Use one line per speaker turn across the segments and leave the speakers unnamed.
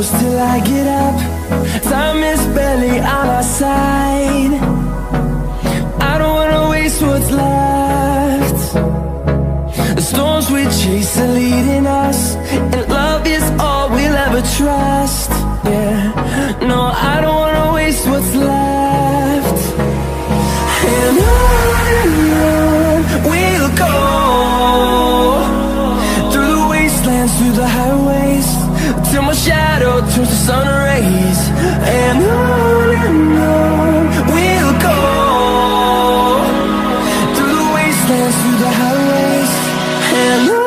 close till I get up. Time is barely on our side. I don't wanna waste what's left. The storms we chase are leading us, and love is all we'll ever trust. Yeah, no, I don't wanna waste what's left. And on we'll go, through the wastelands, through the highways, till my shadow turns to sun rays. And on we'll go, through the wastelands, through the highways, and on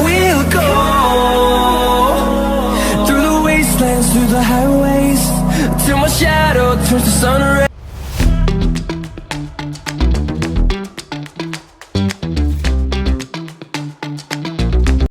we'll go. Through the highways, till my shadow turns to sun rays.